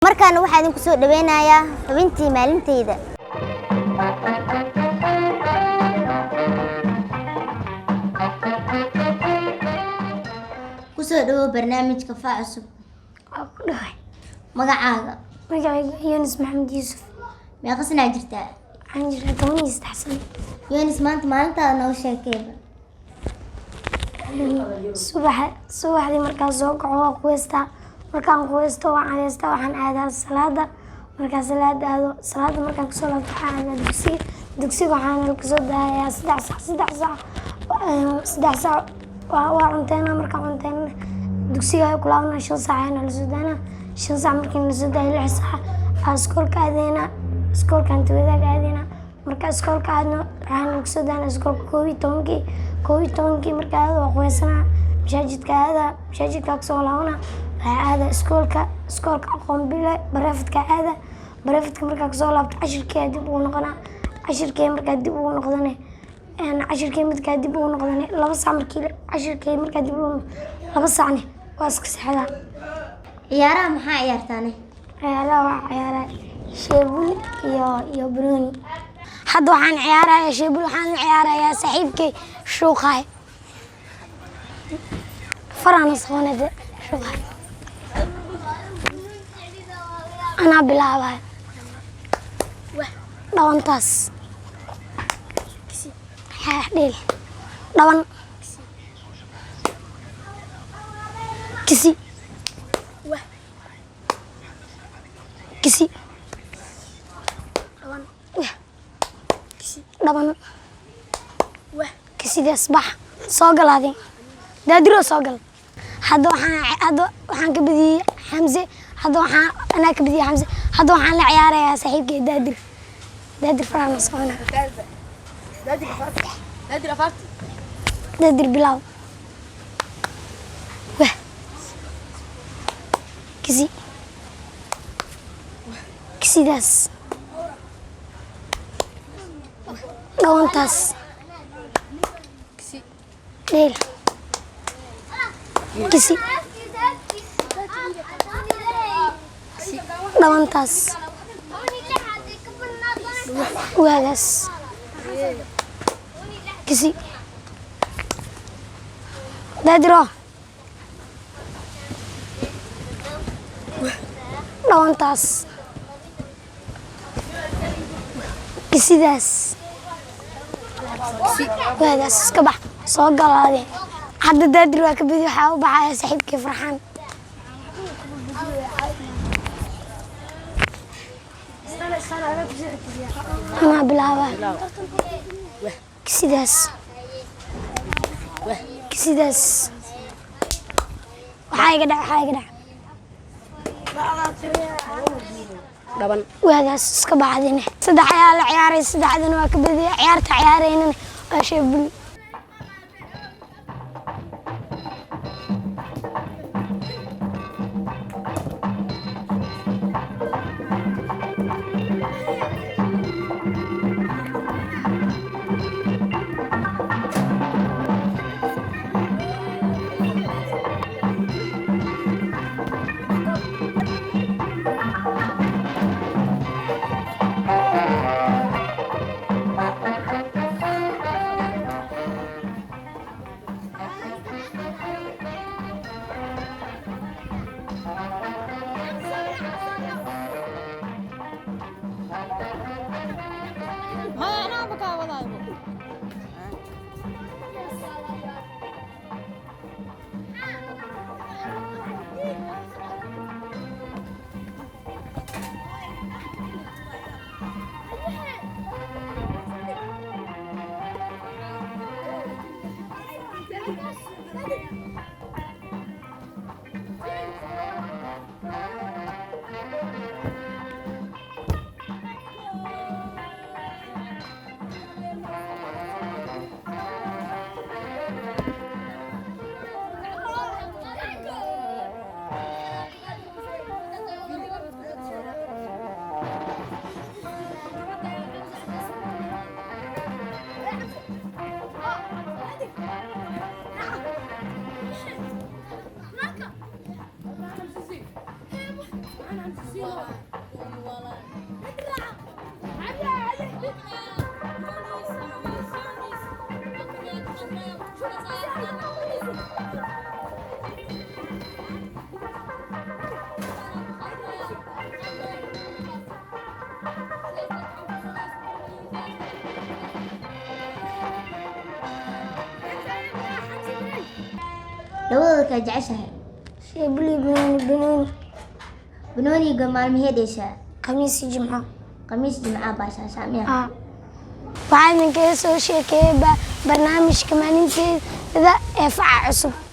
markaan waxaan idinku soo dhaweynayaa xubintii maalinteyda. ku soo dhawow barnaamijka Faa Cusub. magacaaga magacayga Yunis Maxamed Yuusuf. meeqa sana jirtaa? waxaan jiraa 13 sano. Yunis, maanta maalintaada noo sheekayba. subaxdii markaan soo kaco waa quweystaa. markaan quweysto waan cadeystaa, waxaan aadaa salaada. markaan salaada aado, salaada markaan kasoo laabto waxaan aadaa dugsiga waxaan kasoo daayaa 3 saac waa cunteynaa. markaan cunteynana dugsiga ay ku laabnaa 5 saac ayaan la soo daanaa. 5 saac markii la soo daayo 6 saac aan iskoolka aadeynaa. iskoolkaan tawadaag aadeynaa. markaan iskoolka aadno waxaan kasoo daanaa iskoolka 12 markaa aado waa quweysanaa. masaajidka kasoo laabana waxaa aada iskoolka aqoon bile bareefadka aada. bareefadka markaa kasoo laabto cashirkii dib ugu noqonaa. cashirkii markaa dib ugu noqdane 2 saac markii cashirkii markaa dib ugu 2 saacne waa iska seexdaa. ciyaaraha maxaa ciyaartaane? ciyaaraha waa ciyaaraa sheebul iyo banooni. hadda waxaan ciyaarayaa sheebul, waxaan ciyaarayaa saaxiibkay Shuuqaay. farana soonade Shuuqaay anaa bilaabay dhawantaas dheel dhawan kisi dhawan kisidaas bax soo galaadeen daadiro soo gal. hadda waxaan ka badiyay Xamse. anaa ka badiyay Xamse. hadda waxaan la ciyaarayaa saaxiibkay daadir farana soona. daadir bilaw kisidaas dhawantaas dheel kisi dhawantaas waagaas kisi daadiro dhawantaas kisidaas waagaas iska bax soo galaadeen. hadda daadir waa ka badi, waxaa u baxaya saaxiibkii Farxaan. anaa bilaabaa kisidaas waxaa iga dhac dhaban waagaas iska baxdine. 3 ayaa la ciyaaray, 3dana waa ka badiyay. ciyaarta ciyaareynana waa sheebul. labadooda kala jeceshahay شيء بلي بنوني banooniga maalmahee dheeshaa خميس جمعة khamiis jimcaha baa shaashaa miya waxaan idinkaga soo sheekeeyay barnaamijka maalinteeda ee faca cusub